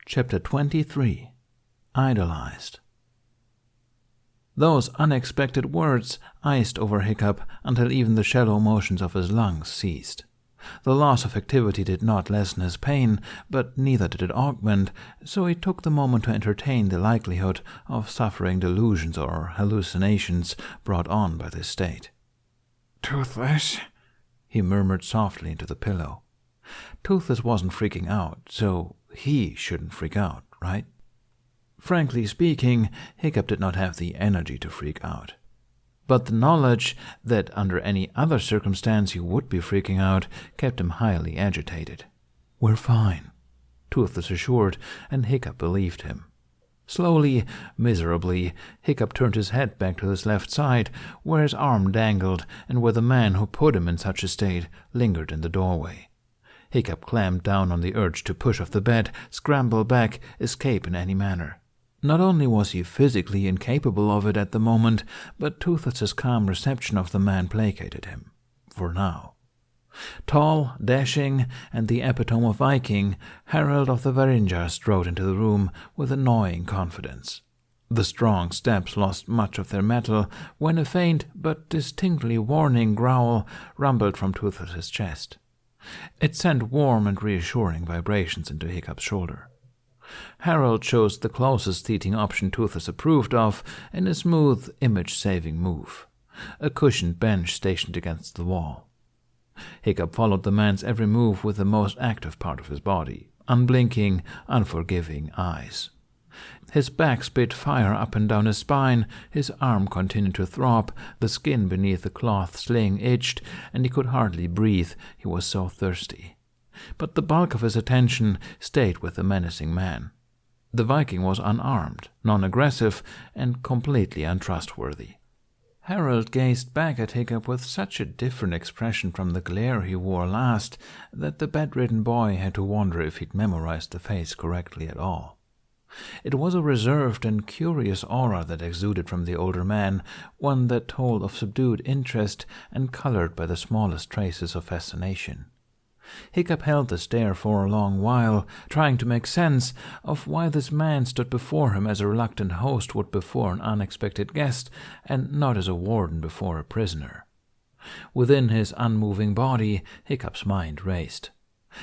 Chapter 23 Idolized. Those unexpected words iced over Hiccup until even the shallow motions of his lungs ceased. The loss of activity did not lessen his pain, but neither did it augment, so he took the moment to entertain the likelihood of suffering delusions or hallucinations brought on by this state. "Toothless," he murmured softly into the pillow. Toothless wasn't freaking out, so he shouldn't freak out, right? Frankly speaking, Hiccup did not have the energy to freak out. But the knowledge that under any other circumstance he would be freaking out kept him highly agitated. "We're fine," Toothless assured, and Hiccup believed him. Slowly, miserably, Hiccup turned his head back to his left side, where his arm dangled and where the man who put him in such a state lingered in the doorway. Hiccup clamped down on the urge to push off the bed, scramble back, escape in any manner. Not only was he physically incapable of it at the moment, but Toothless's calm reception of the man placated him. For now. Tall, dashing, and the epitome of Viking, Harold of the Varinjar strode into the room with annoying confidence. The strong steps lost much of their metal when a faint but distinctly warning growl rumbled from Toothless's chest. It sent warm and reassuring vibrations into Hiccup's shoulder. Harold chose the closest seating option Toothless approved of in a smooth, image-saving move, a cushioned bench stationed against the wall. Hiccup followed the man's every move with the most active part of his body, unblinking, unforgiving eyes. His back spit fire up and down his spine, his arm continued to throb, the skin beneath the cloth sling itched, and he could hardly breathe, he was so thirsty. But the bulk of his attention stayed with the menacing man. The Viking was unarmed, non-aggressive, and completely untrustworthy. Harold gazed back at Hiccup with such a different expression from the glare he wore last that the bedridden boy had to wonder if he'd memorized the face correctly at all. It was a reserved and curious aura that exuded from the older man, one that told of subdued interest and colored by the smallest traces of fascination. Hiccup held the stare for a long while, trying to make sense of why this man stood before him as a reluctant host would before an unexpected guest, and not as a warden before a prisoner. Within his unmoving body, Hiccup's mind raced.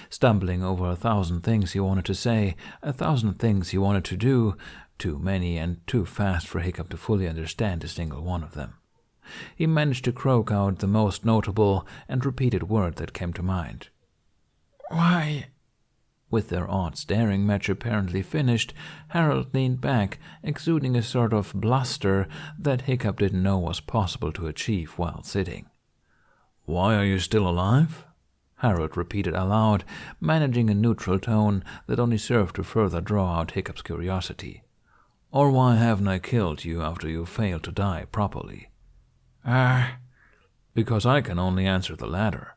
Stumbling over 1,000 things he wanted to say, 1,000 things he wanted to do, too many and too fast for Hiccup to fully understand a single one of them. He managed to croak out the most notable and repeated word that came to mind. "Why?" With their odd staring match apparently finished, Harold leaned back, exuding a sort of bluster that Hiccup didn't know was possible to achieve while sitting. "Why are you still alive?" Harold repeated aloud, managing a neutral tone that only served to further draw out Hiccup's curiosity. "Or why haven't I killed you after you failed to die properly?" Because I can only answer the latter."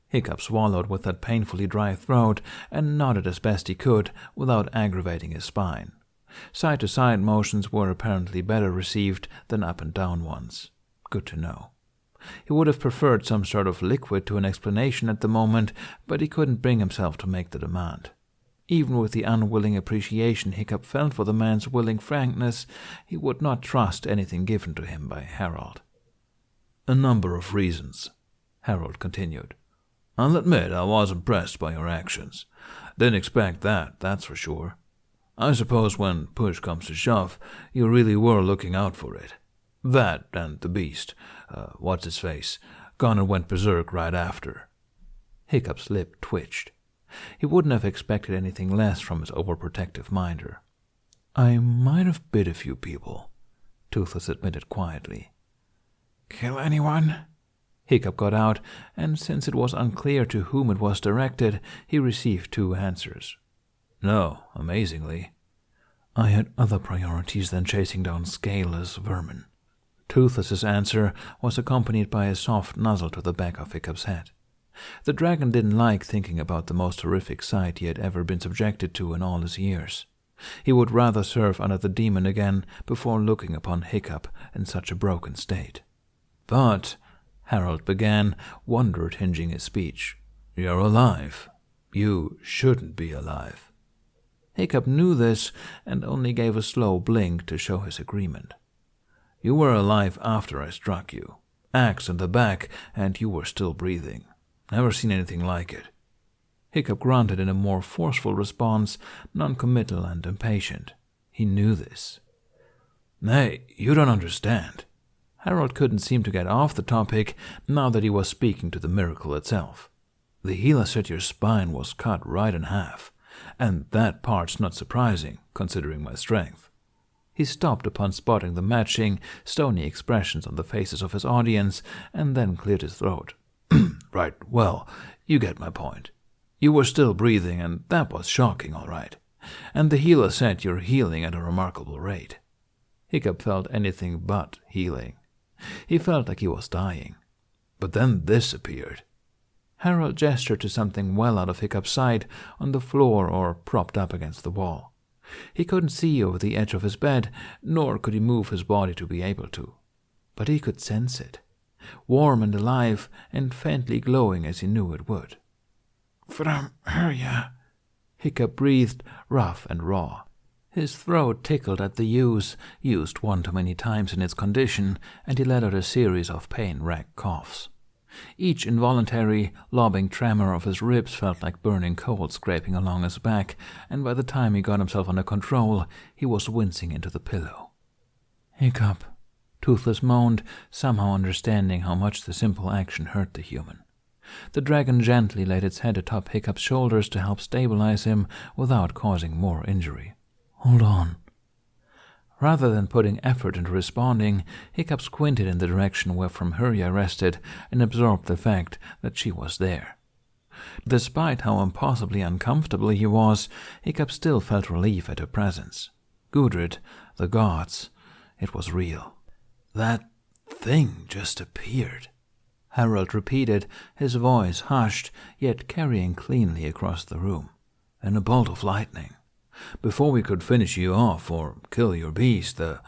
Hiccup swallowed with that painfully dry throat and nodded as best he could without aggravating his spine. Side-to-side motions were apparently better received than up-and-down ones. Good to know. He would have preferred some sort of liquid to an explanation at the moment, but he couldn't bring himself to make the demand. Even with the unwilling appreciation Hiccup felt for the man's willing frankness, he would not trust anything given to him by Harold. "A number of reasons," Harold continued. "I'll admit I was impressed by your actions. Didn't expect that, that's for sure. I suppose when push comes to shove, you really were looking out for it. That and the beast, what's-his-face, gone and went berserk right after." Hiccup's lip twitched. He wouldn't have expected anything less from his overprotective minder. "I might have bit a few people," Toothless admitted quietly. "Kill anyone?" Hiccup got out, and since it was unclear to whom it was directed, he received 2 answers. "No, amazingly. I had other priorities than chasing down scaleless vermin." Toothless's answer was accompanied by a soft nuzzle to the back of Hiccup's head. The dragon didn't like thinking about the most horrific sight he had ever been subjected to in all his years. He would rather serve under the demon again before looking upon Hiccup in such a broken state. "But," Harold began, wonder tinging his speech, "you're alive. You shouldn't be alive." Hiccup knew this and only gave a slow blink to show his agreement. You were alive after I struck you. Axe in the back, and you were still breathing. Never seen anything like it. Hiccup grunted in a more forceful response, non-committal and impatient. He knew this. Hey, you don't understand. Harold couldn't seem to get off the topic now that he was speaking to the miracle itself. The healer said your spine was cut right in half, and that part's not surprising, considering my strength. He stopped upon spotting the matching, stony expressions on the faces of his audience, and then cleared his throat. Right, well, you get my point. You were still breathing, and that was shocking, all right. And the healer said you're healing at a remarkable rate. Hiccup felt anything but healing. He felt like he was dying. But then this appeared. Harold gestured to something well out of Hiccup's sight on the floor or propped up against the wall. He couldn't see over the edge of his bed, nor could he move his body to be able to. But he could sense it, warm and alive and faintly glowing as he knew it would. From Hurya, Hiccup breathed, rough and raw. His throat tickled at the use, used one too many times in its condition, and he let out a series of pain-racked coughs. Each involuntary, lobbing tremor of his ribs felt like burning coals scraping along his back, and by the time he got himself under control, he was wincing into the pillow. Hiccup, Toothless moaned, somehow understanding how much the simple action hurt the human. The dragon gently laid its head atop Hiccup's shoulders to help stabilize him without causing more injury. Hold on. Rather than putting effort into responding, Hiccup squinted in the direction where from Hurya rested and absorbed the fact that she was there. Despite how impossibly uncomfortable he was, Hiccup still felt relief at her presence. Gudrid, the gods, it was real. That thing just appeared, Harold repeated, his voice hushed, yet carrying cleanly across the room. In a bolt of lightning. Before we could finish you off or kill your beast, the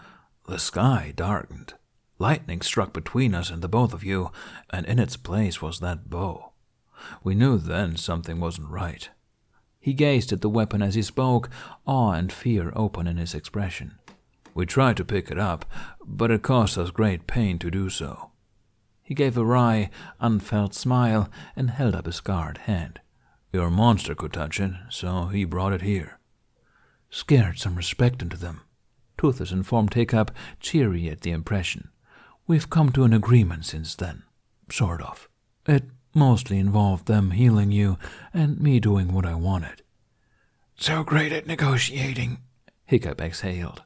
sky darkened. Lightning struck between us and the both of you, and in its place was that bow. We knew then something wasn't right. He gazed at the weapon as he spoke, awe and fear open in his expression. We tried to pick it up, but it caused us great pain to do so. He gave a wry, unfelt smile and held up a scarred hand. Your monster could touch it, so he brought it here. Scared some respect into them. Toothless informed Hiccup, cheery at the impression. We've come to an agreement since then. Sort of. It mostly involved them healing you and me doing what I wanted. So great at negotiating, Hiccup exhaled.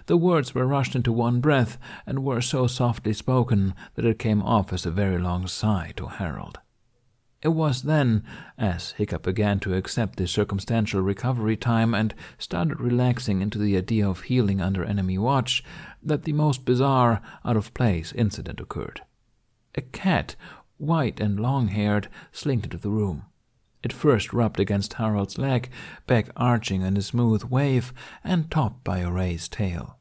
The words were rushed into one breath and were so softly spoken that it came off as a very long sigh to Harold. It was then, as Hiccup began to accept the circumstantial recovery time and started relaxing into the idea of healing under enemy watch, that the most bizarre, out-of-place incident occurred. A cat, white and long-haired, slinked into the room. It first rubbed against Harold's leg, back arching in a smooth wave and topped by a raised tail.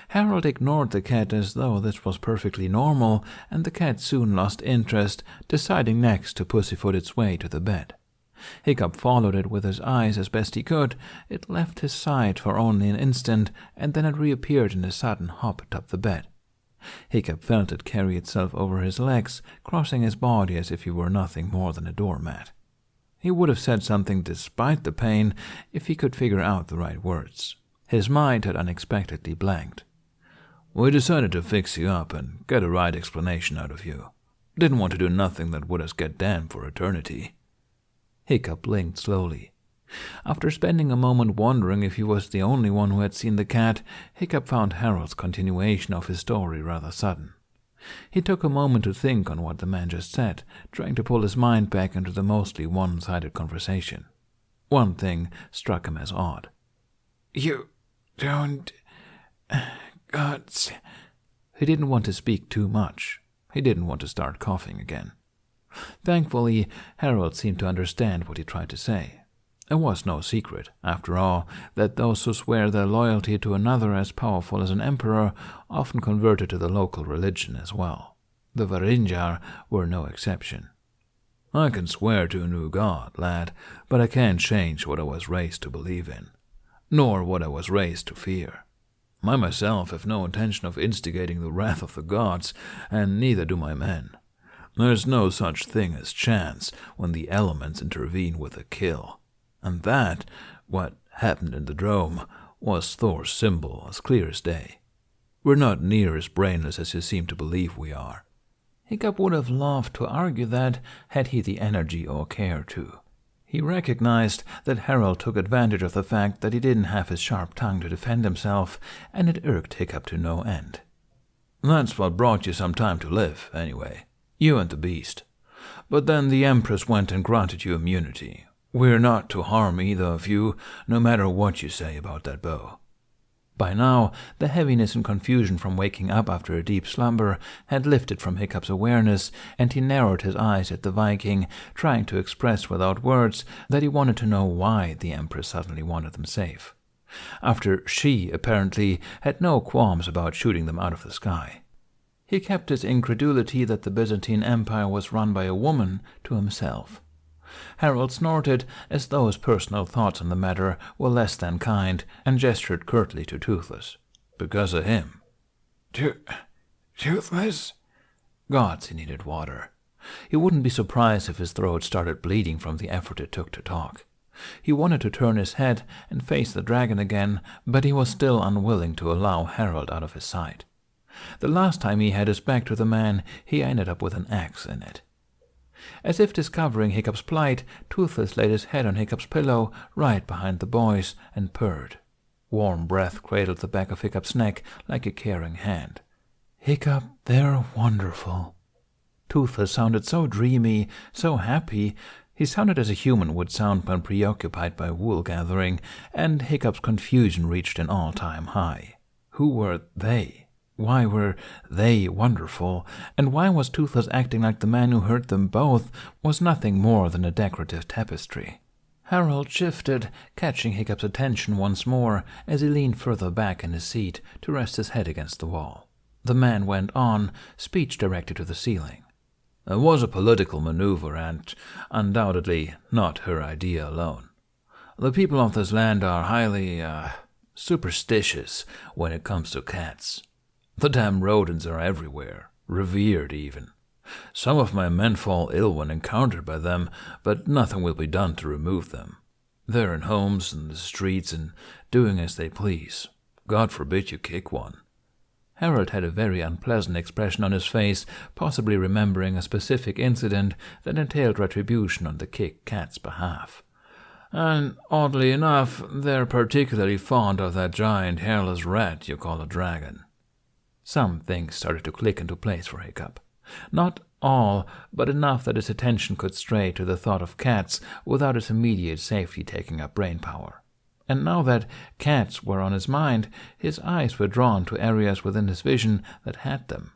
Harold ignored the cat as though this was perfectly normal, and the cat soon lost interest, deciding next to pussyfoot its way to the bed. Hiccup followed it with his eyes as best he could. It left his side for only an instant, and then it reappeared in a sudden hop atop the bed. Hiccup felt it carry itself over his legs, crossing his body as if he were nothing more than a doormat. He would have said something despite the pain if he could figure out the right words. His mind had unexpectedly blanked. We decided to fix you up and get a right explanation out of you. Didn't want to do nothing that would us get damned for eternity. Hiccup blinked slowly. After spending a moment wondering if he was the only one who had seen the cat, Hiccup found Harold's continuation of his story rather sudden. He took a moment to think on what the man just said, trying to pull his mind back into the mostly one-sided conversation. One thing struck him as odd. You don't... gods... He didn't want to speak too much. He didn't want to start coughing again. Thankfully, Harold seemed to understand what he tried to say. It was no secret, after all, that those who swear their loyalty to another as powerful as an emperor often converted to the local religion as well. The Varinjar were no exception. I can swear to a new god, lad, but I can't change what I was raised to believe in. nor what I was raised to fear. I myself have no intention of instigating the wrath of the gods, and neither do my men. There's no such thing as chance when the elements intervene with a kill. And that, what happened in the Drome, was Thor's symbol as clear as day. We're not near as brainless as you seem to believe we are." Hiccup would have loved to argue that, had he the energy or care to. He recognized that Harold took advantage of the fact that he didn't have his sharp tongue to defend himself, and it irked Hiccup to no end. "That's what brought you some time to live, anyway. You and the beast. But then the Empress went and granted you immunity. We're not to harm either of you, no matter what you say about that bow." By now, the heaviness and confusion from waking up after a deep slumber had lifted from Hiccup's awareness, and he narrowed his eyes at the Viking, trying to express without words that he wanted to know why the Empress suddenly wanted them safe, after she, apparently, had no qualms about shooting them out of the sky. He kept his incredulity that the Byzantine Empire was run by a woman to himself. Harold snorted as though his personal thoughts on the matter were less than kind, and gestured curtly to Toothless. "Because of him." Toothless? Gods, he needed water. He wouldn't be surprised if his throat started bleeding from the effort it took to talk. He wanted to turn his head and face the dragon again, but he was still unwilling to allow Harold out of his sight. The last time he had his back to the man, he ended up with an axe in it. As if discovering Hiccup's plight, Toothless laid his head on Hiccup's pillow right behind the boys and purred. Warm breath cradled the back of Hiccup's neck like a caring hand. "Hiccup, they're wonderful." Toothless sounded so dreamy, so happy. He sounded as a human would sound when preoccupied by wool gathering, and Hiccup's confusion reached an all-time high. Who were they? Why were they wonderful, and why was Toothless acting like the man who heard them both was nothing more than a decorative tapestry? Harold shifted, catching Hiccup's attention once more as he leaned further back in his seat to rest his head against the wall. The man went on, speech directed to the ceiling. "It was a political maneuver, and undoubtedly not her idea alone. The people of this land are highly, superstitious when it comes to cats. The damn rodents are everywhere, revered even. Some of my men fall ill when encountered by them, but nothing will be done to remove them. They're in homes and the streets and doing as they please. God forbid you kick one." Harold had a very unpleasant expression on his face, possibly remembering a specific incident that entailed retribution on the kicked cat's behalf. "And oddly enough, they're particularly fond of that giant hairless rat you call a dragon." Some things started to click into place for Hiccup. Not all, but enough that his attention could stray to the thought of cats without its immediate safety taking up brain power. And now that cats were on his mind, his eyes were drawn to areas within his vision that had them.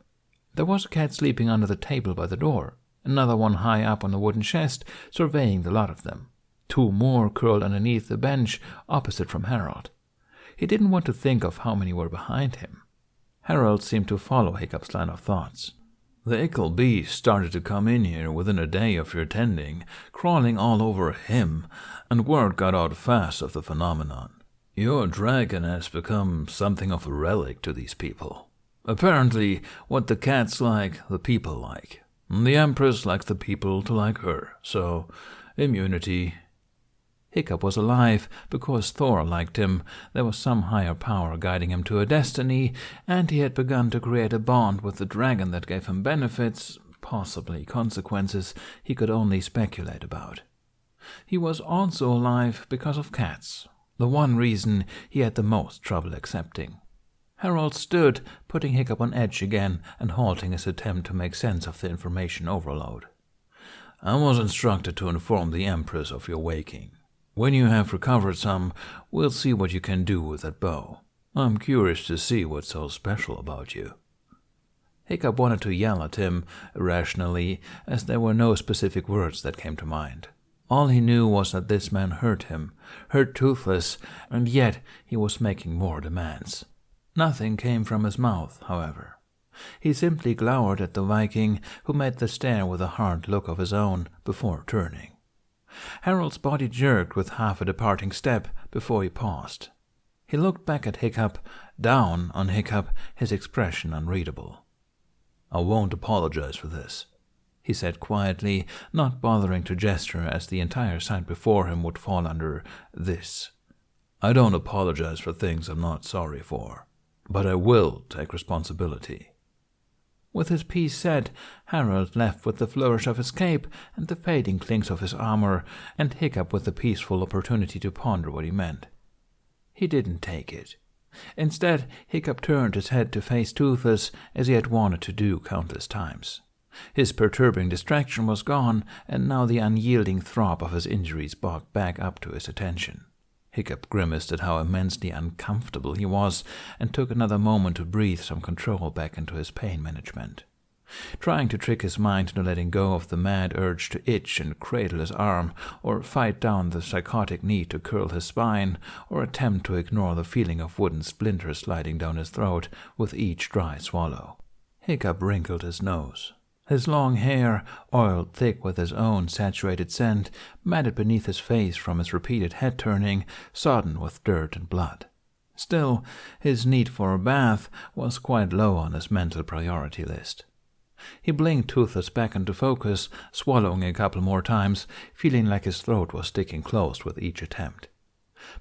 There was a cat sleeping under the table by the door, another one high up on a wooden chest, surveying the lot of them. Two more curled underneath the bench opposite from Harold. He didn't want to think of how many were behind him. Harold seemed to follow Hiccup's line of thoughts. "The ickle beast started to come in here within a day of your tending, crawling all over him, and word got out fast of the phenomenon. Your dragon has become something of a relic to these people. Apparently, what the cats like, the people like. The Empress likes the people to like her, so immunity." Hiccup was alive because Thor liked him. There was some higher power guiding him to a destiny, and he had begun to create a bond with the dragon that gave him benefits, possibly consequences he could only speculate about. He was also alive because of cats, the one reason he had the most trouble accepting. Harold stood, putting Hiccup on edge again and halting his attempt to make sense of the information overload. "I was instructed to inform the Empress of your waking. When you have recovered some, we'll see what you can do with that bow. I'm curious to see what's so special about you." Hiccup wanted to yell at him, irrationally, as there were no specific words that came to mind. All he knew was that this man hurt him, hurt Toothless, and yet he was making more demands. Nothing came from his mouth, however. He simply glowered at the Viking, who met the stare with a hard look of his own before turning. Harold's body jerked with half a departing step before he paused. He looked back at Hiccup, down on Hiccup, his expression unreadable. "I won't apologize for this," he said quietly, not bothering to gesture as the entire sight before him would fall under this. "I don't apologize for things I'm not sorry for, but I will take responsibility." With his piece said, Harold left with the flourish of his cape and the fading clinks of his armor, and Hiccup with the peaceful opportunity to ponder what he meant. He didn't take it. Instead, Hiccup turned his head to face Toothless, as he had wanted to do countless times. His perturbing distraction was gone, and now the unyielding throb of his injuries bogged back up to his attention. Hiccup grimaced at how immensely uncomfortable he was, and took another moment to breathe some control back into his pain management. Trying to trick his mind into letting go of the mad urge to itch and cradle his arm, or fight down the psychotic need to curl his spine, or attempt to ignore the feeling of wooden splinters sliding down his throat with each dry swallow. Hiccup wrinkled his nose. His long hair, oiled thick with his own saturated scent, matted beneath his face from his repeated head-turning, sodden with dirt and blood. Still, his need for a bath was quite low on his mental priority list. He blinked Toothless back into focus, swallowing a couple more times, feeling like his throat was sticking closed with each attempt.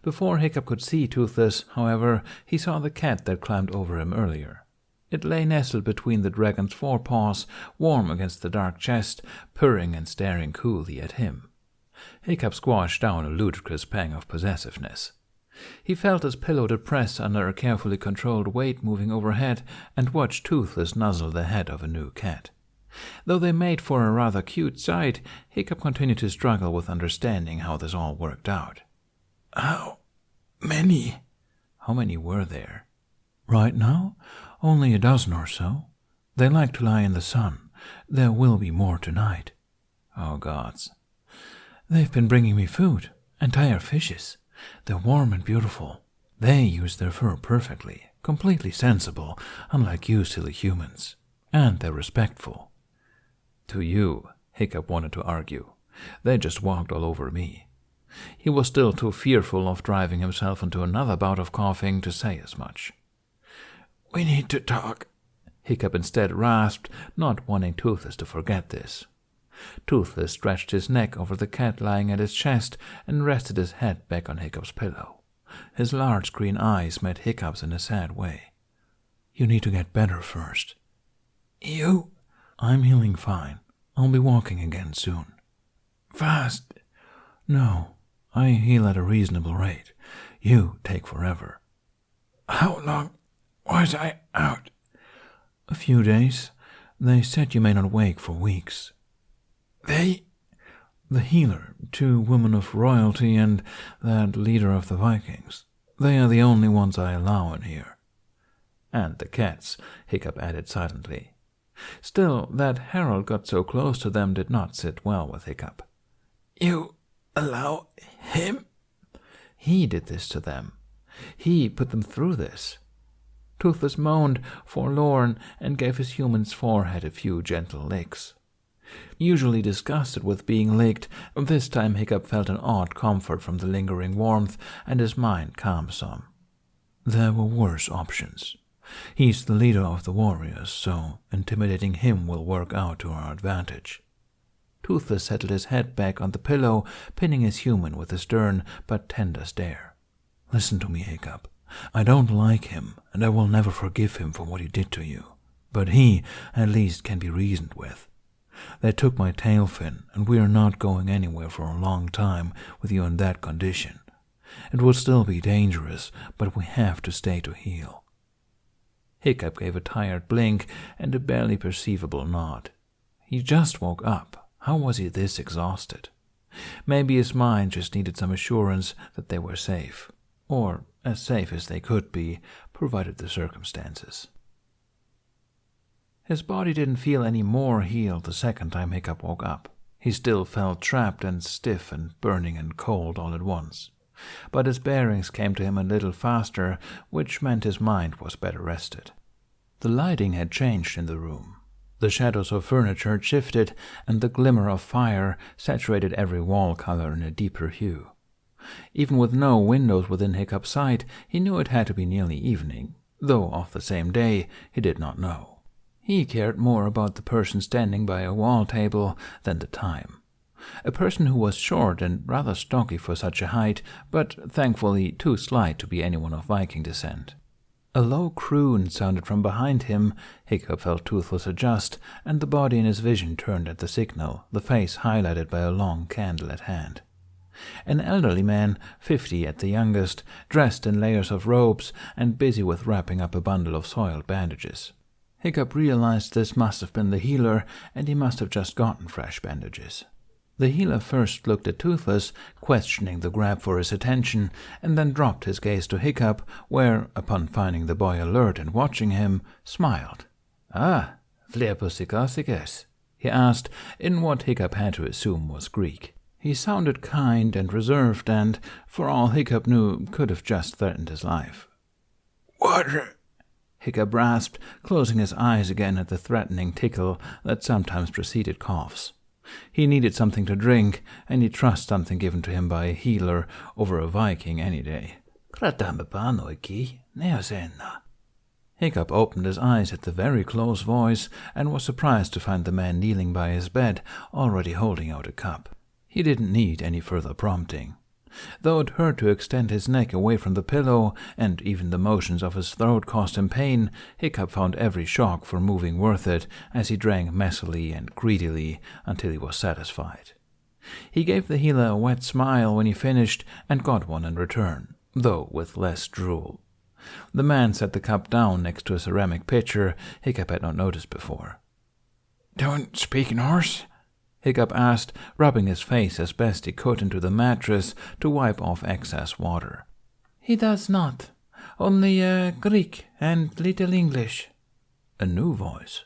Before Hiccup could see Toothless, however, he saw the cat that climbed over him earlier. It lay nestled between the dragon's forepaws, warm against the dark chest, purring and staring coolly at him. Hiccup squashed down a ludicrous pang of possessiveness. He felt his pillow depressed under a carefully controlled weight moving overhead, and watched Toothless nuzzle the head of a new cat. Though they made for a rather cute sight, Hiccup continued to struggle with understanding how this all worked out. How many? How many were there? Right now, only a dozen or so. They like to lie in the sun. There will be more tonight. Oh, gods. They've been bringing me food, entire fishes. They're warm and beautiful. They use their fur perfectly, completely sensible, unlike you silly humans. And they're respectful. To you, Hiccup wanted to argue. They just walked all over me. He was still too fearful of driving himself into another bout of coughing to say as much. We need to talk, Hiccup instead rasped, not wanting Toothless to forget this. Toothless stretched his neck over the cat lying at his chest and rested his head back on Hiccup's pillow. His large green eyes met Hiccup's in a sad way. You need to get better first. You? I'm healing fine. I'll be walking again soon. Fast? No, I heal at a reasonable rate. You take forever. How long was I out? A few days. They said you may not wake for weeks. They? The healer, 2 women of royalty, and that leader of the Vikings. They are the only ones I allow in here. And the cats, Hiccup added silently. Still, that Harold got so close to them did not sit well with Hiccup. You allow him? He did this to them. He put them through this. Toothless moaned, forlorn, and gave his human's forehead a few gentle licks. Usually disgusted with being licked, this time Hiccup felt an odd comfort from the lingering warmth, and his mind calmed some. There were worse options. He's the leader of the warriors, so intimidating him will work out to our advantage. Toothless settled his head back on the pillow, pinning his human with a stern but tender stare. Listen to me, Hiccup. I don't like him, and I will never forgive him for what he did to you. But he, at least, can be reasoned with. They took my tail fin, and we are not going anywhere for a long time with you in that condition. It will still be dangerous, but we have to stay to heal. Hiccup gave a tired blink and a barely perceivable nod. He just woke up. How was he this exhausted? Maybe his mind just needed some assurance that they were safe, or as safe as they could be, provided the circumstances. His body didn't feel any more healed the second time Hiccup woke up. He still felt trapped and stiff and burning and cold all at once. But his bearings came to him a little faster, which meant his mind was better rested. The lighting had changed in the room. The shadows of furniture had shifted, and the glimmer of fire saturated every wall color in a deeper hue. Even with no windows within Hiccup's sight, he knew it had to be nearly evening, though of the same day he did not know. He cared more about the person standing by a wall table than the time. A person who was short and rather stocky for such a height, but thankfully too slight to be anyone of Viking descent. A low croon sounded from behind him. Hiccup felt Toothless adjust, and the body in his vision turned at the signal, the face highlighted by a long candle at hand. An elderly man, 50 at the youngest, dressed in layers of robes and busy with wrapping up a bundle of soiled bandages. Hiccup realized this must have been the healer, and he must have just gotten fresh bandages. The healer first looked at Toothless, questioning the grab for his attention, and then dropped his gaze to Hiccup, where, upon finding the boy alert and watching him, smiled. "Ah, flepusikasikas," he asked, in what Hiccup had to assume was Greek. He sounded kind and reserved and, for all Hiccup knew, could have just threatened his life. "Water," Hiccup rasped, closing his eyes again at the threatening tickle that sometimes preceded coughs. He needed something to drink, and he'd trust something given to him by a healer over a Viking any day. Hiccup opened his eyes at the very close voice and was surprised to find the man kneeling by his bed, already holding out a cup. He didn't need any further prompting. Though it hurt to extend his neck away from the pillow, and even the motions of his throat caused him pain, Hiccup found every shock for moving worth it as he drank messily and greedily until he was satisfied. He gave the healer a wet smile when he finished and got one in return, though with less drool. The man set the cup down next to a ceramic pitcher Hiccup had not noticed before. "Don't speak Norse?" Hiccup asked, rubbing his face as best he could into the mattress to wipe off excess water. "He does not. Only Greek and little English." A new voice.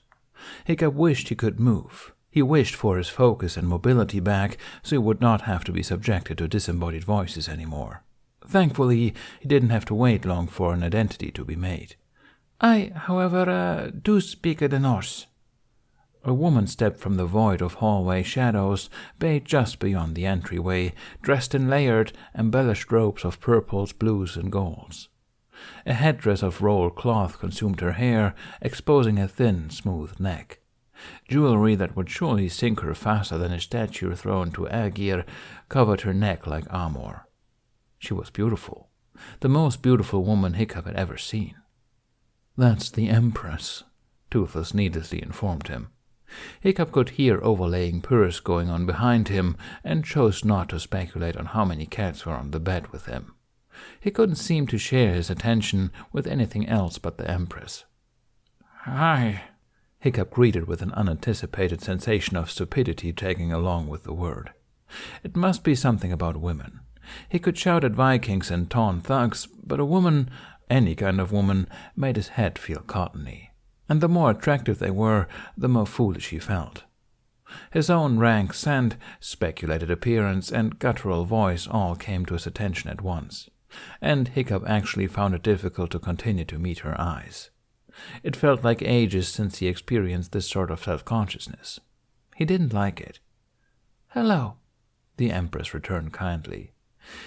Hiccup wished he could move. He wished for his focus and mobility back so he would not have to be subjected to disembodied voices anymore. Thankfully, he didn't have to wait long for an identity to be made. "I, however, do speak the Norse." A woman stepped from the void of hallway shadows, bayed just beyond the entryway, dressed in layered, embellished robes of purples, blues, and golds. A headdress of rolled cloth consumed her hair, exposing a thin, smooth neck. Jewelry that would surely sink her faster than a statue thrown to Aegir covered her neck like armor. She was beautiful, the most beautiful woman Hiccup had ever seen. "That's the Empress," Toothless needlessly informed him. Hiccup could hear overlaying purrs going on behind him, and chose not to speculate on how many cats were on the bed with him. He couldn't seem to share his attention with anything else but the Empress. "Hi," Hiccup greeted with an unanticipated sensation of stupidity tagging along with the word. It must be something about women. He could shout at Vikings and taunt thugs, but a woman, any kind of woman, made his head feel cottony. And the more attractive they were, the more foolish he felt. His own rank, scent, speculated appearance, and guttural voice all came to his attention at once, and Hiccup actually found it difficult to continue to meet her eyes. It felt like ages since he experienced this sort of self-consciousness. He didn't like it. "Hello," the Empress returned kindly.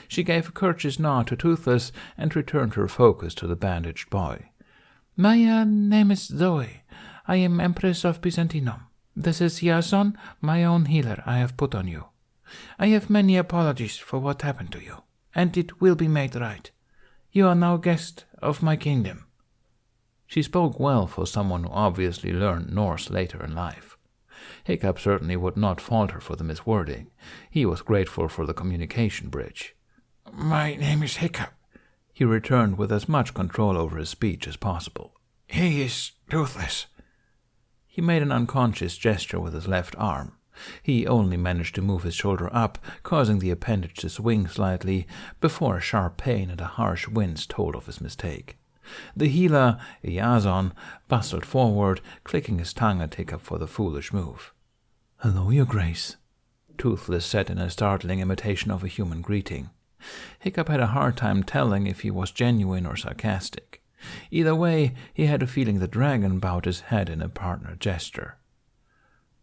She gave a courteous nod to Toothless and returned her focus to the bandaged boy. "My name is Zoe. I am Empress of Byzantium. This is Yason, my own healer I have put on you. I have many apologies for what happened to you, and it will be made right. You are now guest of my kingdom." She spoke well for someone who obviously learned Norse later in life. Hiccup certainly would not fault her for the miswording. He was grateful for the communication bridge. "My name is Hiccup," he returned with as much control over his speech as possible. "He is Toothless." He made an unconscious gesture with his left arm. He only managed to move his shoulder up, causing the appendage to swing slightly, before a sharp pain and a harsh wince told of his mistake. The healer, Yazon, bustled forward, clicking his tongue at Hiccup for the foolish move. "Hello, Your Grace," Toothless said in a startling imitation of a human greeting. Hiccup had a hard time telling if he was genuine or sarcastic. Either way, he had a feeling the dragon bowed his head in a partner gesture.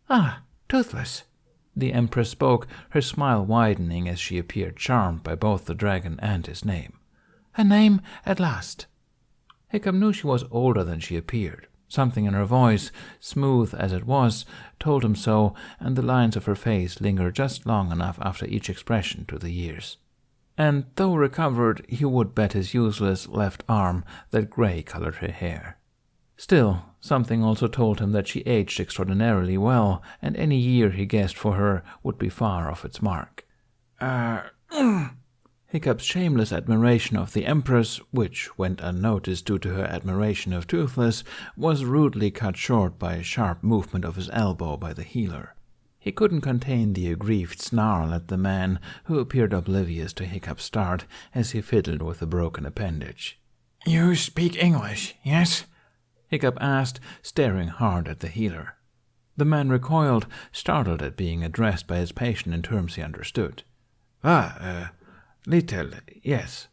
"Ah, Toothless." The Empress spoke, her smile widening as she appeared charmed by both the dragon and his name. "A name at last." Hiccup knew she was older than she appeared. Something in her voice, smooth as it was, told him so, and the lines of her face lingered just long enough after each expression to the years. And though recovered, he would bet his useless left arm that grey colored her hair. Still, something also told him that she aged extraordinarily well, and any year he guessed for her would be far off its mark. Hiccup's shameless admiration of the Empress, which went unnoticed due to her admiration of Toothless, was rudely cut short by a sharp movement of his elbow by the healer. He couldn't contain the aggrieved snarl at the man, who appeared oblivious to Hiccup's start as he fiddled with the broken appendage. "You speak English, yes?" Hiccup asked, staring hard at the healer. The man recoiled, startled at being addressed by his patient in terms he understood. Little, yes.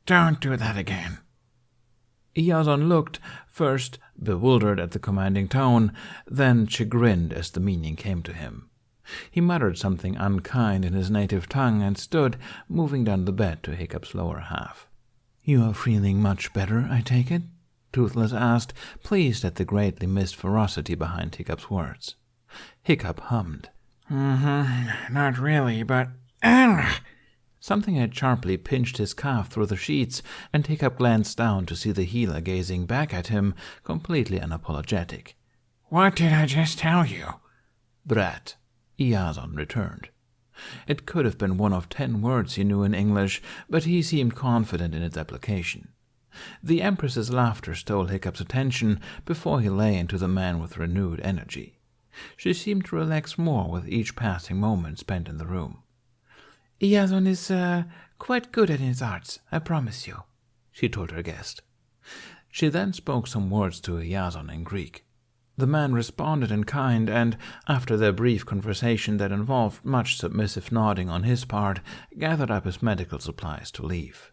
Don't do that again." Yazon looked, first bewildered at the commanding tone, then chagrined as the meaning came to him. He muttered something unkind in his native tongue and stood, moving down the bed to Hiccup's lower half. "You are feeling much better, I take it?" Toothless asked, pleased at the greatly missed ferocity behind Hiccup's words. Hiccup hummed. Not really, but... Something had sharply pinched his calf through the sheets, and Hiccup glanced down to see the healer gazing back at him, completely unapologetic. "What did I just tell you?" "Brat," Yazon returned. It could have been one of 10 words he knew in English, but he seemed confident in its application. The Empress's laughter stole Hiccup's attention before he lay into the man with renewed energy. She seemed to relax more with each passing moment spent in the room. "Yazon is quite good at his arts, I promise you," she told her guest. She then spoke some words to Yazon in Greek. The man responded in kind, and, after their brief conversation that involved much submissive nodding on his part, gathered up his medical supplies to leave.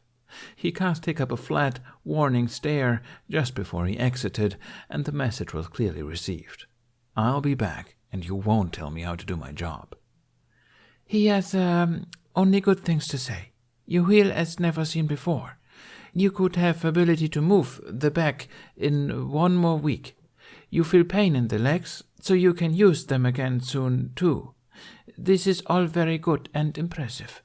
He cast Hiccup a flat, warning stare just before he exited, and the message was clearly received. "I'll be back, and you won't tell me how to do my job." "He has only good things to say. You heal as never seen before. You could have ability to move the back in 1 more week. You feel pain in the legs, so you can use them again soon, too. This is all very good and impressive."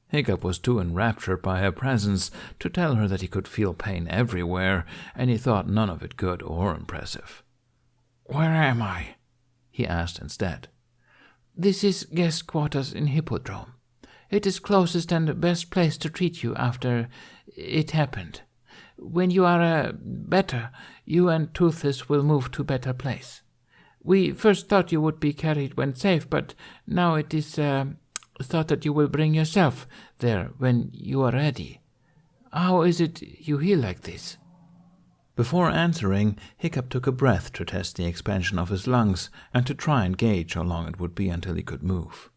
Hiccup was too enraptured by her presence to tell her that he could feel pain everywhere, and he thought none of it good or impressive. "Where am I?" he asked instead. "This is guest quarters in Hippodrome. It is closest and the best place to treat you after it happened. When you are better, you and Toothless will move to better place. We first thought you would be carried when safe, but now it is thought that you will bring yourself there when you are ready. How is it you heal like this?" Before answering, Hiccup took a breath to test the expansion of his lungs and to try and gauge how long it would be until he could move.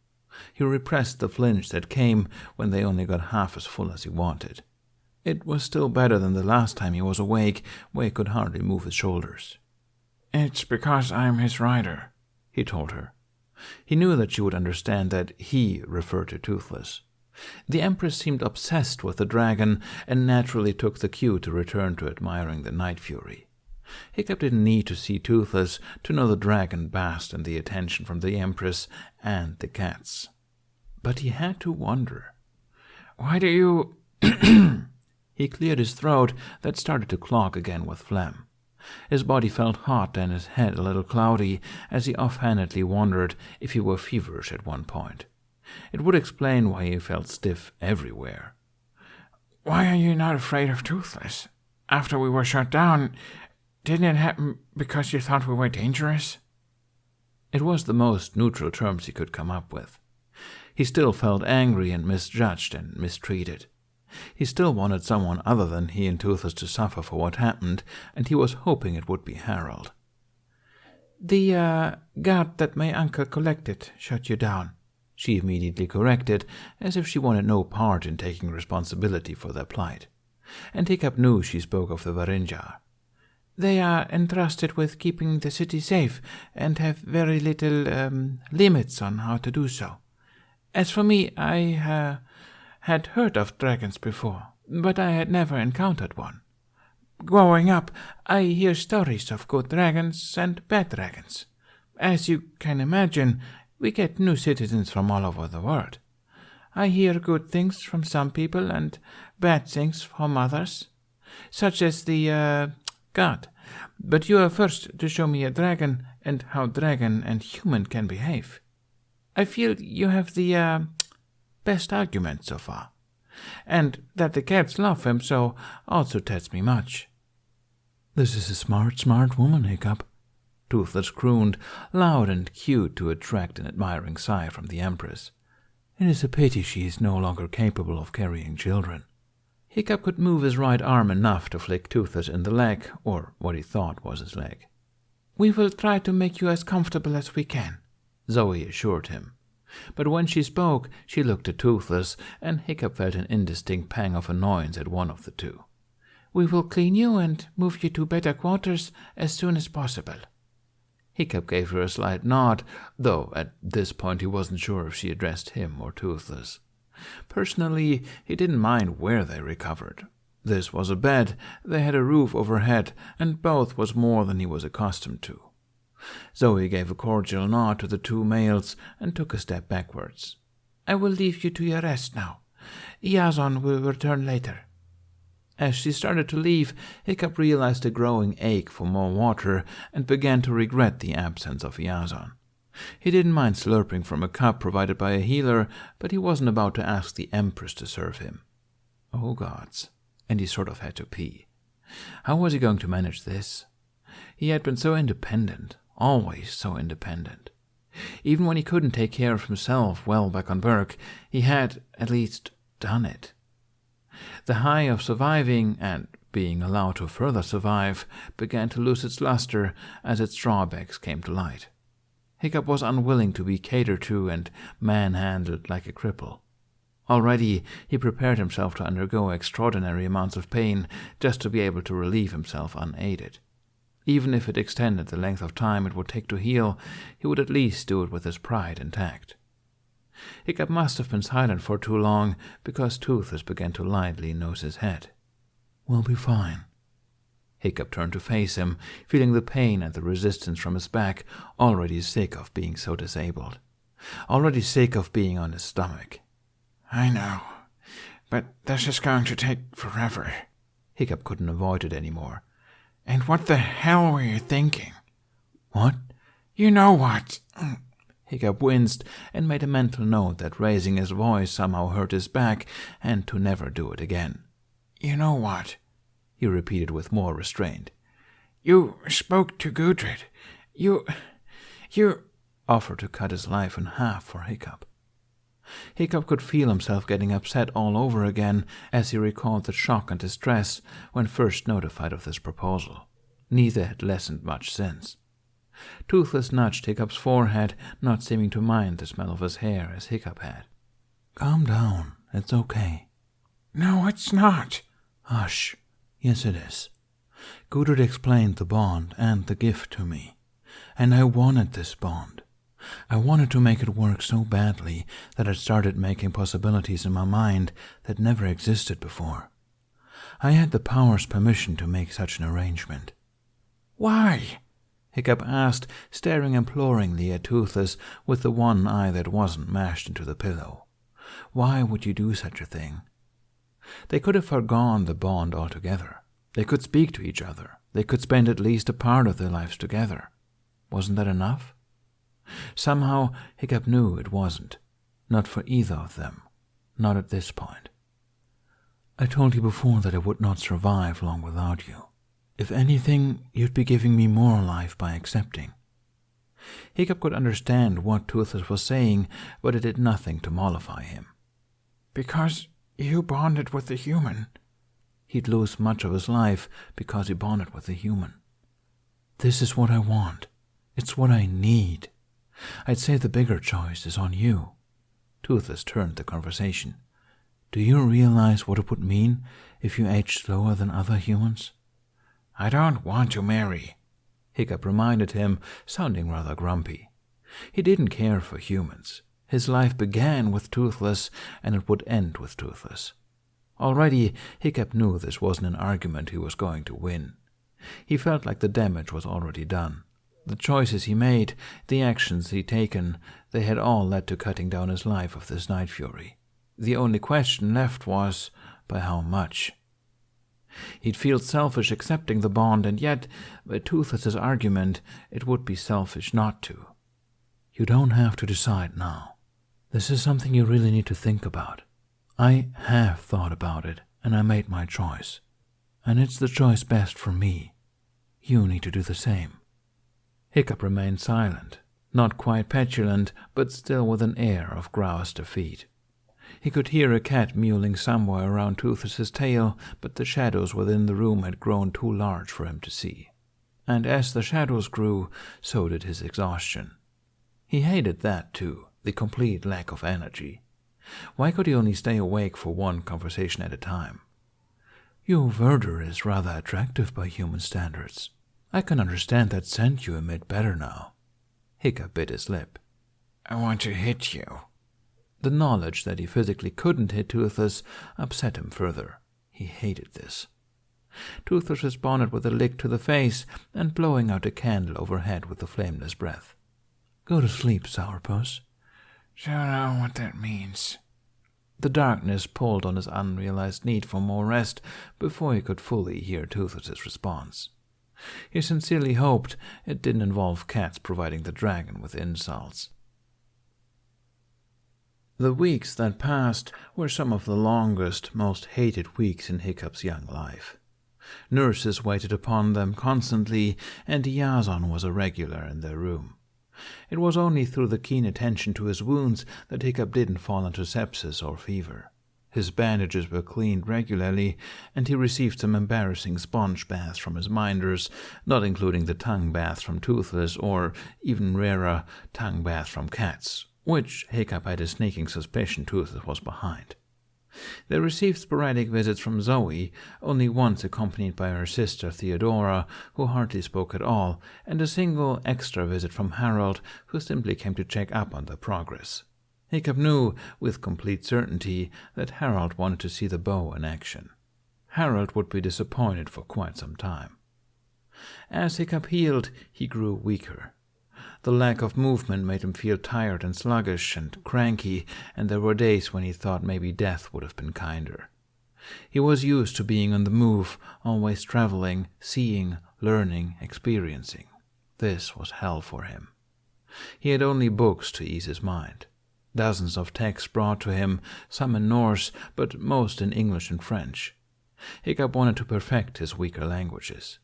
He repressed the flinch that came when they only got half as full as he wanted. It was still better than the last time he was awake, where he could hardly move his shoulders. "It's because I'm his rider," he told her. He knew that she would understand that he referred to Toothless. The Empress seemed obsessed with the dragon and naturally took the cue to return to admiring the Night Fury. Hiccup didn't need to see Toothless to know the dragon basked in the attention from the Empress and the cats. But he had to wonder. "Why do you..." He cleared his throat that started to clog again with phlegm. His body felt hot and his head a little cloudy as he offhandedly wondered if he were feverish at one point. It would explain why he felt stiff everywhere. "Why are you not afraid of Toothless? After we were shut down, didn't it happen because you thought we were dangerous?" It was the most neutral terms he could come up with. He still felt angry and misjudged and mistreated. He still wanted someone other than he and Toothless to suffer for what happened, and he was hoping it would be Harold. "The guard that my uncle collected shut you down," she immediately corrected, as if she wanted no part in taking responsibility for their plight. And Hiccup knew she spoke of the Varinjar. They are entrusted with keeping the city safe and have very little limits on how to do so. As for me, I had heard of dragons before, but I had never encountered one. Growing up, I hear stories of good dragons and bad dragons. As you can imagine, we get new citizens from all over the world. I hear good things from some people and bad things from others, such as the god. But you are first to show me a dragon and how dragon and human can behave. I feel you have the best argument so far, and that the cats love him so also tells me much. This is a smart woman, Hiccup, Toothless crooned, loud and cute to attract an admiring sigh from the Empress. It is a pity she is no longer capable of carrying children. Hiccup could move his right arm enough to flick Toothless in the leg, or what he thought was his leg. We will try to make you as comfortable as we can, Zoe assured him. But when she spoke, she looked at Toothless, and Hiccup felt an indistinct pang of annoyance at one of the two. We will clean you and move you to better quarters as soon as possible. Hiccup gave her a slight nod, though at this point he wasn't sure if she addressed him or Toothless. Personally, he didn't mind where they recovered. This was a bed, they had a roof overhead, and both was more than he was accustomed to. Zoe gave a cordial nod to the two males and took a step backwards. I will leave you to your rest now. Yazon will return later. As she started to leave, Hiccup realized a growing ache for more water and began to regret the absence of Yazon. He didn't mind slurping from a cup provided by a healer, but he wasn't about to ask the Empress to serve him. Oh gods, and he sort of had to pee. How was he going to manage this? He had been so independent, always so independent. Even when he couldn't take care of himself well back on Berk, he had, at least, done it. The high of surviving, and being allowed to further survive, began to lose its luster as its drawbacks came to light. Hiccup was unwilling to be catered to and manhandled like a cripple. Already he prepared himself to undergo extraordinary amounts of pain just to be able to relieve himself unaided. Even if it extended the length of time it would take to heal, he would at least do it with his pride intact. Hiccup must have been silent for too long, because Toothless began to lightly nose his head. We'll be fine. Hiccup turned to face him, feeling the pain and the resistance from his back, already sick of being so disabled. Already sick of being on his stomach. I know, but this is going to take forever. Hiccup couldn't avoid it anymore. And what the hell were you thinking? What? You know what? Hiccup winced and made a mental note that raising his voice somehow hurt his back and to never do it again. You know what? He repeated with more restraint. You spoke to Gudrid. You offered to cut his life in half for Hiccup. Hiccup could feel himself getting upset all over again as he recalled the shock and distress when first notified of this proposal. Neither had lessened much since. Toothless nudged Hiccup's forehead, not seeming to mind the smell of his hair as Hiccup had. Calm down. It's okay. No, it's not. Hush. Yes, it is. Gudrid explained the bond and the gift to me, and I wanted this bond. I wanted to make it work so badly that it started making possibilities in my mind that never existed before. I had the power's permission to make such an arrangement. Why? Hiccup asked, staring imploringly at Toothless with the one eye that wasn't mashed into the pillow. Why would you do such a thing? They could have foregone the bond altogether. They could speak to each other. They could spend at least a part of their lives together. Wasn't that enough? Somehow Hiccup knew it wasn't. Not for either of them. Not at this point. I told you before that I would not survive long without you. If anything, you'd be giving me more life by accepting. Hiccup could understand what Toothless was saying, but it did nothing to mollify him. Because you bonded with the human. He'd lose much of his life because he bonded with the human. This is what I want. It's what I need. I'd say the bigger choice is on you. Toothless turned the conversation. Do you realize what it would mean if you aged slower than other humans? I don't want to marry, Hiccup reminded him, sounding rather grumpy. He didn't care for humans. His life began with Toothless, and it would end with Toothless. Already, Hiccup knew this wasn't an argument he was going to win. He felt like the damage was already done. The choices he made, the actions he'd taken, they had all led to cutting down his life of this Night Fury. The only question left was, by how much? He'd feel selfish accepting the bond, and yet, by Toothless's argument, it would be selfish not to. You don't have to decide now. This is something you really need to think about. I have thought about it, and I made my choice. And it's the choice best for me. You need to do the same. Hiccup remained silent, not quite petulant, but still with an air of grouse defeat. He could hear a cat mewling somewhere around Toothless's tail, but the shadows within the room had grown too large for him to see. And as the shadows grew, so did his exhaustion. He hated that too, the complete lack of energy. Why could he only stay awake for one conversation at a time? Your verdure is rather attractive by human standards. I can understand that scent you emit better now. Hiccup bit his lip. I want to hit you. The knowledge that he physically couldn't hit Toothless upset him further. He hated this. Toothless responded with a lick to the face and blowing out a candle overhead with a flameless breath. Go to sleep, Sourpuss. Don't know what that means. The darkness pulled on his unrealized need for more rest before he could fully hear Toothless's response. He sincerely hoped it didn't involve cats providing the dragon with insults. The weeks that passed were some of the longest, most hated weeks in Hiccup's young life. Nurses waited upon them constantly, and Yazon was a regular in their room. It was only through the keen attention to his wounds that Hiccup didn't fall into sepsis or fever. His bandages were cleaned regularly, and he received some embarrassing sponge baths from his minders, not including the tongue bath from Toothless or, even rarer, tongue bath from cats, which Hiccup had a sneaking suspicion Toothless was behind. They received sporadic visits from Zoe, only once accompanied by her sister Theodora, who hardly spoke at all, and a single extra visit from Harold, who simply came to check up on their progress. Hiccup knew, with complete certainty, that Harold wanted to see the bow in action. Harold would be disappointed for quite some time. As Hiccup healed, he grew weaker. The lack of movement made him feel tired and sluggish and cranky, and there were days when he thought maybe death would have been kinder. He was used to being on the move, always traveling, seeing, learning, experiencing. This was hell for him. He had only books to ease his mind. Dozens of texts brought to him, some in Norse, but most in English and French. Hiccup wanted to perfect his weaker languages.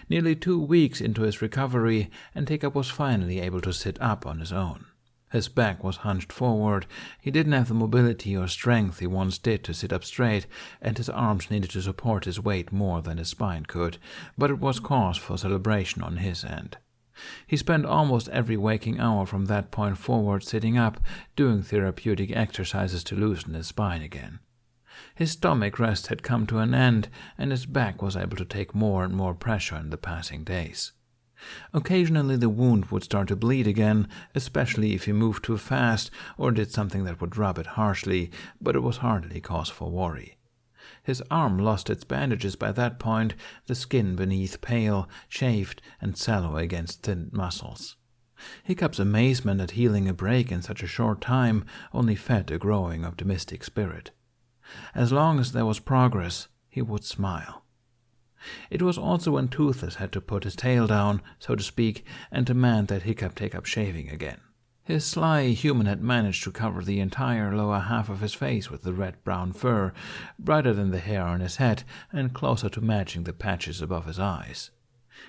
Nearly 2 weeks into his recovery, and Hiccup was finally able to sit up on his own. His back was hunched forward, he didn't have the mobility or strength he once did to sit up straight, and his arms needed to support his weight more than his spine could, but it was cause for celebration on his end. He spent almost every waking hour from that point forward sitting up, doing therapeutic exercises to loosen his spine again. His stomach rest had come to an end, and his back was able to take more and more pressure in the passing days. Occasionally the wound would start to bleed again, especially if he moved too fast or did something that would rub it harshly, but it was hardly cause for worry. His arm lost its bandages by that point, the skin beneath pale, chafed, and sallow against thinned muscles. Hiccup's amazement at healing a break in such a short time only fed a growing optimistic spirit. As long as there was progress, he would smile. It was also when Toothless had to put his tail down, so to speak, and demand that Hiccup take up shaving again. His sly human had managed to cover the entire lower half of his face with the red-brown fur, brighter than the hair on his head and closer to matching the patches above his eyes.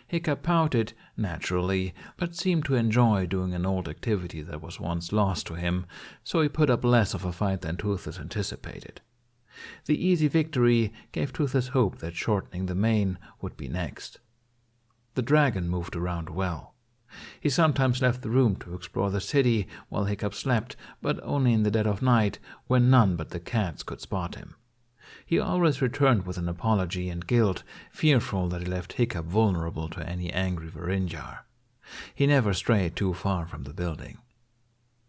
Hiccup pouted, naturally, but seemed to enjoy doing an old activity that was once lost to him, so he put up less of a fight than Toothless anticipated. The easy victory gave Toothless hope that shortening the mane would be next. The dragon moved around well. He sometimes left the room to explore the city while Hiccup slept, but only in the dead of night, when none but the cats could spot him. He He always returned with an apology and guilt, fearful that he left Hiccup vulnerable to any angry Varinjar. He never strayed too far from the building.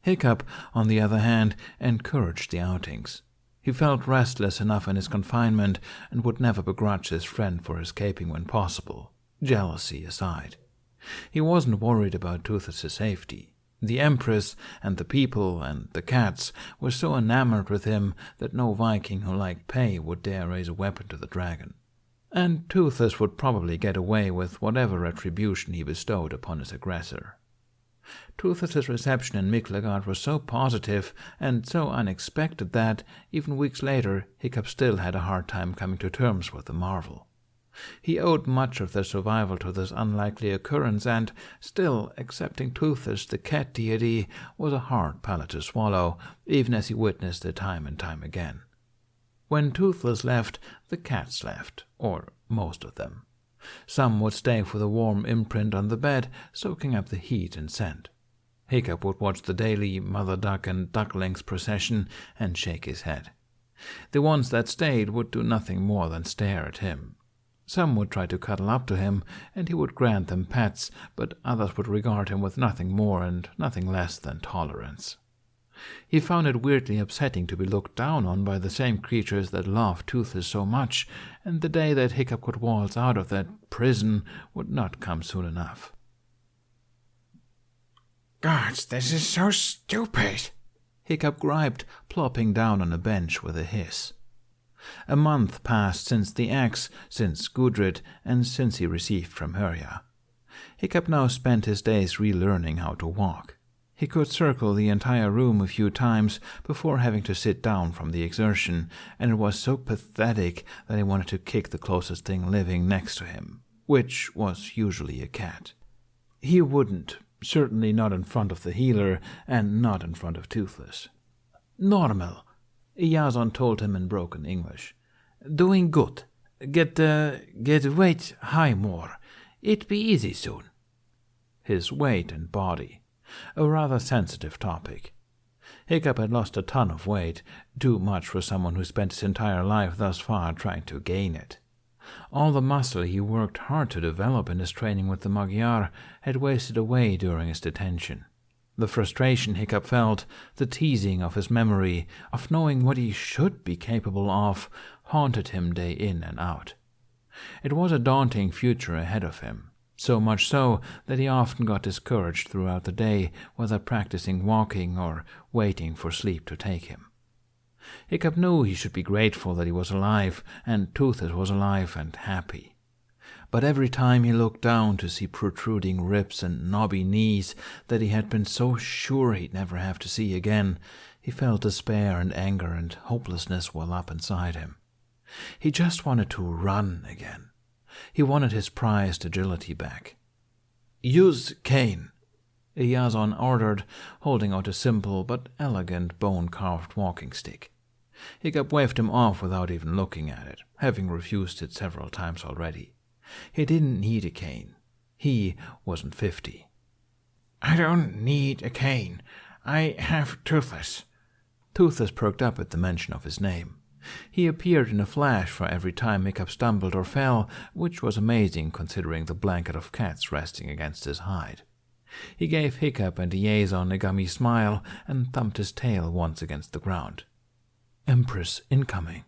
Hiccup, on the other hand, encouraged the outings. He felt restless enough in his confinement and would never begrudge his friend for escaping when possible, jealousy aside. He wasn't worried about Toothless's safety. The Empress and the people and the cats were so enamored with him that no Viking who liked pay would dare raise a weapon to the dragon. And Toothless would probably get away with whatever retribution he bestowed upon his aggressor. Toothless's reception in Miklagard was so positive and so unexpected that, even weeks later, Hiccup still had a hard time coming to terms with the marvel. He owed much of their survival to this unlikely occurrence, and still, accepting Toothless, the cat deity, was a hard palate to swallow, even as he witnessed it time and time again. When Toothless left, the cats left, or most of them. Some would stay for the warm imprint on the bed, soaking up the heat and scent. Hiccup would watch the daily mother duck and ducklings procession and shake his head. The ones that stayed would do nothing more than stare at him. Some would try to cuddle up to him, and he would grant them pets, but others would regard him with nothing more and nothing less than tolerance. He found it weirdly upsetting to be looked down on by the same creatures that loved Toothless so much, and the day that Hiccup could waltz out of that prison would not come soon enough. Gods, this is so stupid, Hiccup griped, plopping down on a bench with a hiss. A month passed since the axe, since Gudrid, and since he received from Herja. Hiccup now spent his days relearning how to walk. He could circle the entire room a few times before having to sit down from the exertion, and it was so pathetic that he wanted to kick the closest thing living next to him, which was usually a cat. He wouldn't, certainly not in front of the healer, and not in front of Toothless. "Normal," Yazon told him in broken English. "Doing good. Get weight high more. It be easy soon." His weight and body. A rather sensitive topic. Hiccup had lost a ton of weight, too much for someone who spent his entire life thus far trying to gain it. All the muscle he worked hard to develop in his training with the Magyar had wasted away during his detention. The frustration Hiccup felt, the teasing of his memory, of knowing what he should be capable of, haunted him day in and out. It was a daunting future ahead of him. So much so that he often got discouraged throughout the day, whether practicing walking or waiting for sleep to take him. Hiccup knew he should be grateful that he was alive, and Toothless was alive and happy. But every time he looked down to see protruding ribs and knobby knees that he had been so sure he'd never have to see again, he felt despair and anger and hopelessness well up inside him. He just wanted to run again. He wanted his prized agility back. "Use cane," Yazon ordered, holding out a simple but elegant bone-carved walking stick. Hiccup waved him off without even looking at it, having refused it several times already. He didn't need a cane. He wasn't 50. "I don't need a cane. I have Toothless." Toothless perked up at the mention of his name. He appeared in a flash for every time Hiccup stumbled or fell, which was amazing considering the blanket of cats resting against his hide. He gave Hiccup and Yazon a gummy smile and thumped his tail once against the ground. "Empress incoming."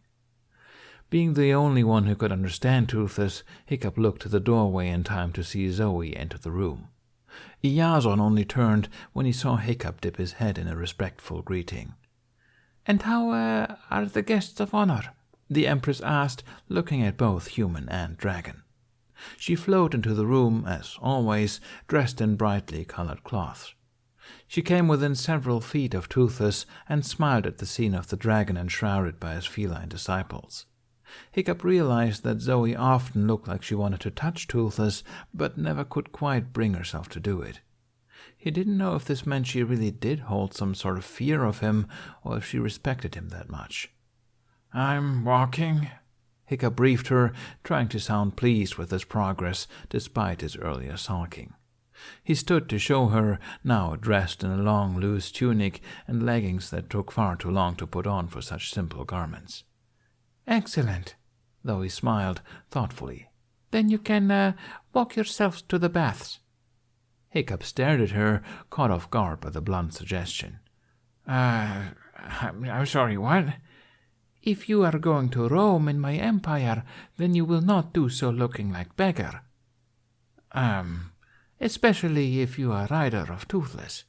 Being the only one who could understand Toothless, Hiccup looked to the doorway in time to see Zoe enter the room. Yazon only turned when he saw Hiccup dip his head in a respectful greeting. "And how are the guests of honor?" the Empress asked, looking at both human and dragon. She flowed into the room, as always, dressed in brightly colored cloths. She came within several feet of Toothless and smiled at the scene of the dragon enshrouded by his feline disciples. Hiccup realized that Zoe often looked like she wanted to touch Toothless, but never could quite bring herself to do it. He didn't know if this meant she really did hold some sort of fear of him, or if she respected him that much. "I'm walking," Hiccup briefed her, trying to sound pleased with his progress despite his earlier sulking. He stood to show her, now dressed in a long, loose tunic and leggings that took far too long to put on for such simple garments. Excellent. Zoe smiled thoughtfully. Then you can walk yourselves to the baths. Hiccup stared at her, caught off guard by the blunt suggestion. I'm sorry, what? If you are going to roam in my empire, then you will not do so looking like beggar. Especially if you are rider of Toothless.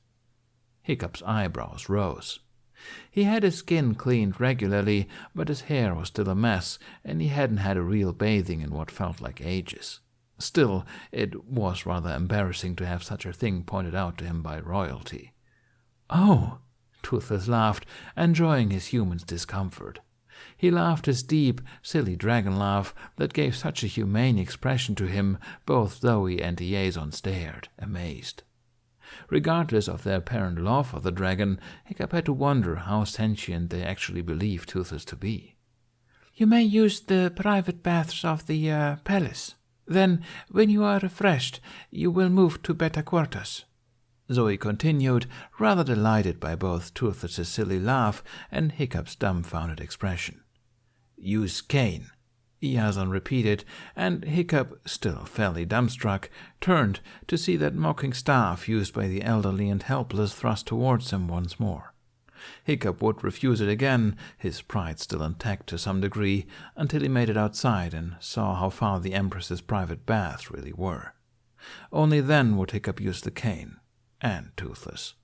Hiccup's eyebrows rose. He had his skin cleaned regularly, but his hair was still a mess, and he hadn't had a real bathing in what felt like ages. Still, it was rather embarrassing to have such a thing pointed out to him by royalty. "Oh," Toothless laughed, enjoying his human's discomfort. He laughed his deep, silly dragon laugh that gave such a humane expression to him, both Zoe and Liaison stared, amazed. Regardless of their apparent love for the dragon, Hiccup had to wonder how sentient they actually believed Toothless to be. "You may use the private baths of the palace. Then, when you are refreshed, you will move to better quarters," Zoe continued, rather delighted by both Toothless's silly laugh and Hiccup's dumbfounded expression. "Use cane," Liaison repeated, and Hiccup, still fairly dumbstruck, turned to see that mocking staff used by the elderly and helpless thrust towards him once more. Hiccup would refuse it again, his pride still intact to some degree, until he made it outside and saw how far the Empress's private baths really were. Only then would Hiccup use the cane, and Toothless.